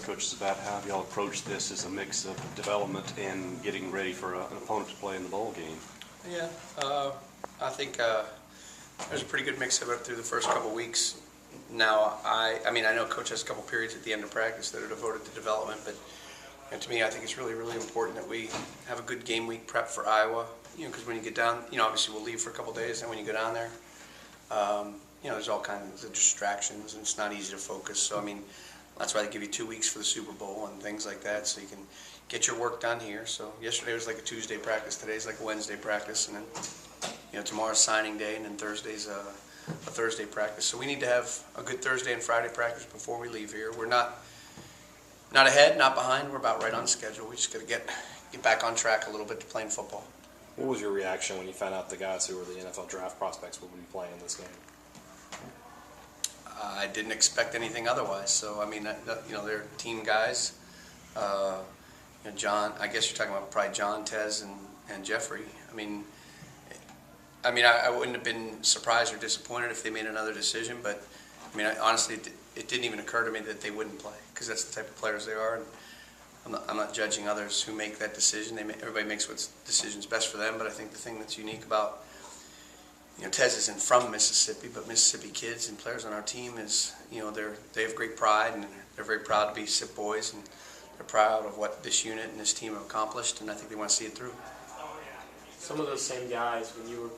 coaches about how y'all approach this as a mix of development and getting ready for an opponent to play in the bowl game. Yeah, I think there's a pretty good mix of it through the first couple weeks. Now, I know Coach has a couple periods at the end of practice that are devoted to development, but to me, I think it's really, really important that we have a good game week prep for Iowa. Because when you get down, obviously we'll leave for a couple days, and when you go down there, there's all kinds of distractions, and it's not easy to focus. So, that's why they give you 2 weeks for the Super Bowl and things like that, so you can get your work done here. So yesterday was like a Tuesday practice, today's like a Wednesday practice, and then tomorrow's signing day, and then Thursday's a Thursday practice. So we need to have a good Thursday and Friday practice before we leave here. We're not ahead, not behind. We're about right on schedule. We just got to get back on track a little bit to playing football. What was your reaction when you found out the guys who were the NFL draft prospects would be playing this game? I didn't expect anything otherwise. So they're team guys. John, I guess you're talking about probably John, Tez, and Jeffrey. I wouldn't have been surprised or disappointed if they made another decision, but honestly, it didn't even occur to me that they wouldn't play, because that's the type of players they are. And I'm not judging others who make that decision. Everybody makes what decision's best for them, but I think the thing that's unique about Tez isn't from Mississippi, but Mississippi kids and players on our team is they have great pride, and they're very proud to be SIP boys, and they're proud of what this unit and this team have accomplished, and I think they want to see it through. Some of those same guys, when you were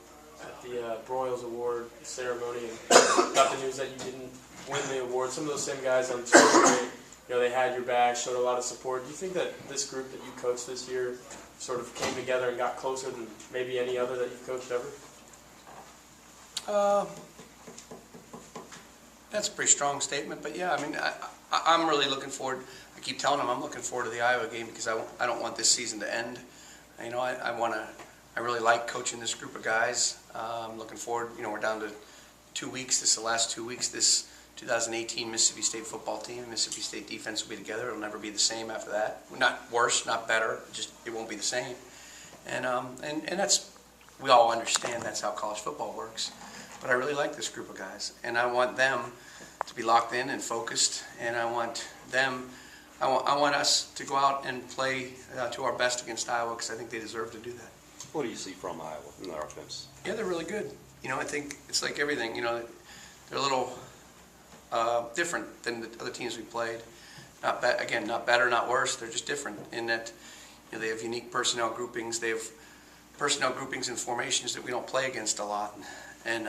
at the Broyles Award ceremony and got the news that you didn't win the award, some of those same guys on Twitter, they had your back, showed a lot of support. Do you think that this group that you coached this year sort of came together and got closer than maybe any other that you've coached ever? That's a pretty strong statement, but yeah, I'm really looking forward. I keep telling them I'm looking forward to the Iowa game, because I don't want this season to end. I really like coaching this group of guys. I'm looking forward. We're down to 2 weeks. This is the last 2 weeks. This 2018 Mississippi State football team, Mississippi State defense will be together. It'll never be the same after that. Not worse, not better. Just it won't be the same. And that's, we all understand that's how college football works. But I really like this group of guys, and I want them to be locked in and focused. And I want us to go out and play to our best against Iowa, because I think they deserve to do that. What do you see from Iowa in their offense? Yeah, they're really good. I think it's like everything. They're a little different than the other teams we played. Not better, not worse. They're just different in that they have unique personnel groupings. They have personnel groupings and formations that we don't play against a lot. And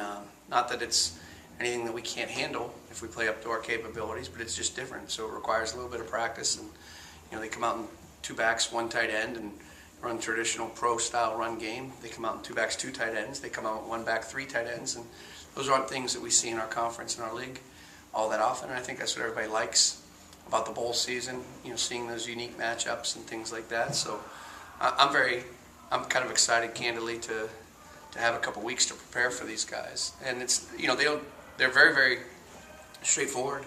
not that it's anything that we can't handle if we play up to our capabilities, but it's just different. So it requires a little bit of practice. And they come out in 2 backs, 1 tight end, and run traditional pro-style run game. They come out in 2 backs, 2 tight ends. They come out in 1 back, 3 tight ends. And those aren't things that we see in our conference and our league all that often. And I think that's what everybody likes about the bowl season, seeing those unique matchups and things like that. So I'm kind of excited, candidly, to have a couple weeks to prepare for these guys. And it's, they're very, very straightforward.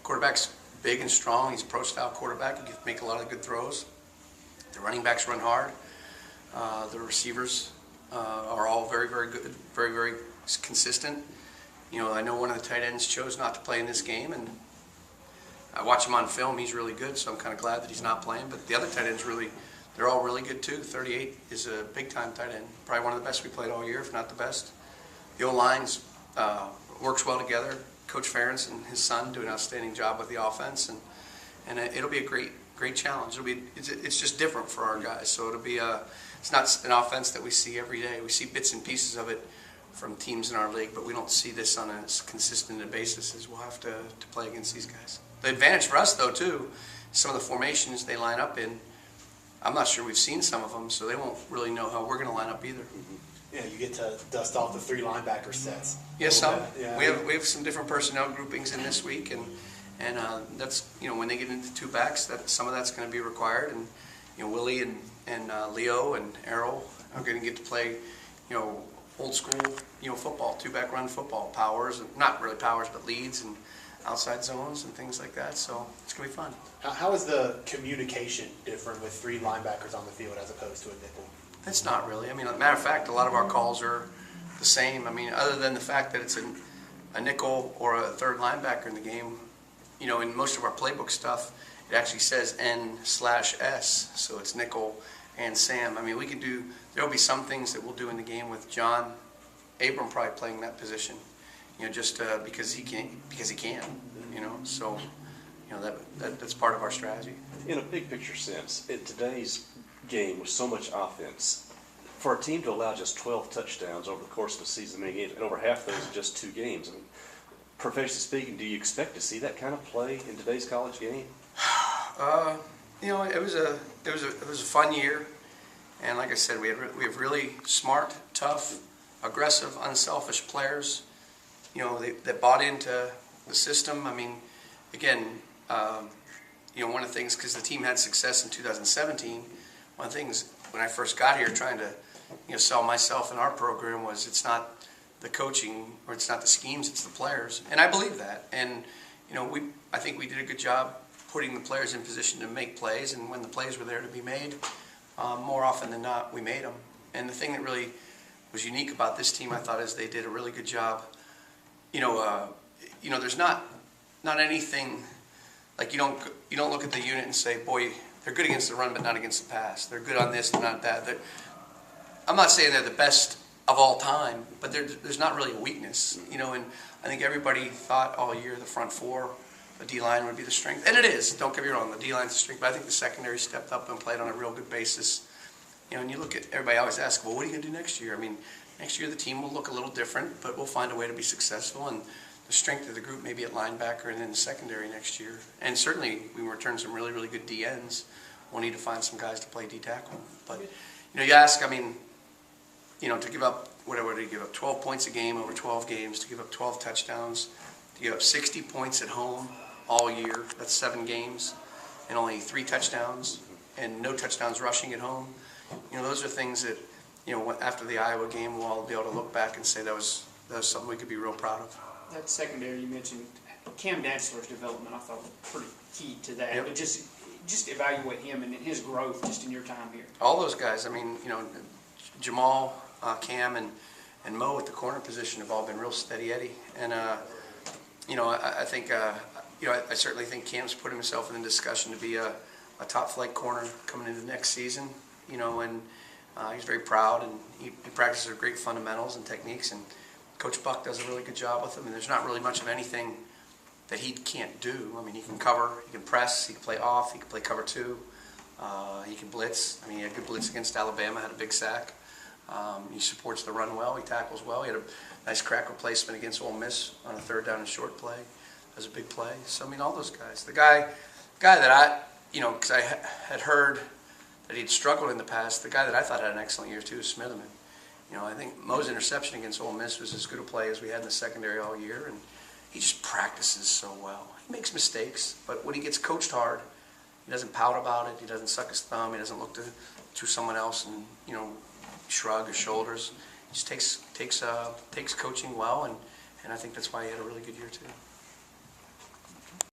Quarterback's big and strong. He's a pro-style quarterback. He can make a lot of good throws. The running backs run hard. The receivers are all very, very good, very, very consistent. I know one of the tight ends chose not to play in this game, and I watch him on film. He's really good, so I'm kind of glad that he's not playing. But the other tight ends they're all really good too. 38 is a big-time tight end, probably one of the best we played all year, if not the best. The O-line works well together. Coach Ferentz and his son do an outstanding job with the offense, and it'll be a great challenge. It's just different for our guys. So it's not an offense that we see every day. We see bits and pieces of it from teams in our league, but we don't see this on as consistent a basis as we'll have to play against these guys. The advantage for us, though, too, some of the formations they line up in, I'm not sure we've seen some of them, so they won't really know how we're going to line up either. Yeah, you get to dust off the 3 linebacker sets. Yes, Yeah. We have some different personnel groupings in this week, and that's when they get into 2 backs, that some of that's going to be required, and Willie and Leo and Errol are going to get to play old school football, 2-back run football, powers, and not really powers, but leads and outside zones and things like that. So it's going to be fun. How is the communication different with 3 linebackers on the field as opposed to a nickel? It's not really. As a matter of fact, a lot of our calls are the same. Other than the fact that it's a nickel or a 3rd linebacker in the game, you know, in most of our playbook stuff, it actually says N/S, so it's nickel and Sam. I mean, we can do, there'll be some things that we'll do in the game with John Abram probably playing that position, you know, just because he can, you know, so, you know, that's part of our strategy. In a big picture sense, in today's game with so much offense, for a team to allow just 12 touchdowns over the course of a season, I mean, and over half those in just 2 games, I mean, professionally speaking, do you expect to see that kind of play in today's college game? You know, it was a fun year, and like I said, we have really smart, tough, aggressive, unselfish players. You know, that bought into the system. I mean, again, you know, one of the things, because the team had success in 2017, one of the things when I first got here, trying to, you know, sell myself and our program was it's not the coaching or it's not the schemes, it's the players, and I believe that. And you know, I think we did a good job putting the players in position to make plays, and when the plays were there to be made, more often than not, we made them. And the thing that really was unique about this team, I thought, is they did a really good job. You know, there's not anything like you don't look at the unit and say, boy, they're good against the run, but not against the pass. They're good on this, but not that. I'm not saying they're the best of all time, but there's not really a weakness. You know, and I think everybody thought all year the front four, the D-line would be the strength. And it is, don't get me wrong, the D-line's the strength, but I think the secondary stepped up and played on a real good basis. You know, and you look at, everybody always asks, well, what are you going to do next year? I mean, next year the team will look a little different, but we'll find a way to be successful, and the strength of the group maybe at linebacker and then the secondary next year. And certainly we return some really, really good D-ends. We'll need to find some guys to play D-tackle. But, you know, you ask, I mean, you know, to give up, whatever, to give up 12 points a game over 12 games, to give up 12 touchdowns, to give up 60 points at home all year, that's 7 games, and only 3 touchdowns, and no touchdowns rushing at home. You know, those are things that, you know, after the Iowa game, we'll all be able to look back and say that was something we could be real proud of. That secondary you mentioned, Cam Dantzler's development, I thought was pretty key to that. Yep. But just evaluate him and his growth just in your time here. All those guys, I mean, you know, Jamal, Cam, and Mo at the corner position have all been real steady Eddie. And, you know, I think, you know, I certainly think Cam's put himself in the discussion to be a top flight corner coming into next season, you know, and he's very proud, and he practices great fundamentals and techniques, and Coach Buck does a really good job with him, and there's not really much of anything that he can't do. I mean, he can cover, he can press, he can play off, he can play cover 2, he can blitz. I mean, he had a good blitz against Alabama, had a big sack. He supports the run well, he tackles well. He had a nice crack replacement against Ole Miss on a 3rd down and short play. That was a big play. So, I mean, all those guys. The guy that I, you know, because I had heard that he'd struggled in the past, the guy that I thought had an excellent year too is Smitherman. You know, I think Mo's interception against Ole Miss was as good a play as we had in the secondary all year, and he just practices so well. He makes mistakes, but when he gets coached hard, he doesn't pout about it, he doesn't suck his thumb, he doesn't look to someone else and, you know, shrug his shoulders. He just takes coaching well, and I think that's why he had a really good year too.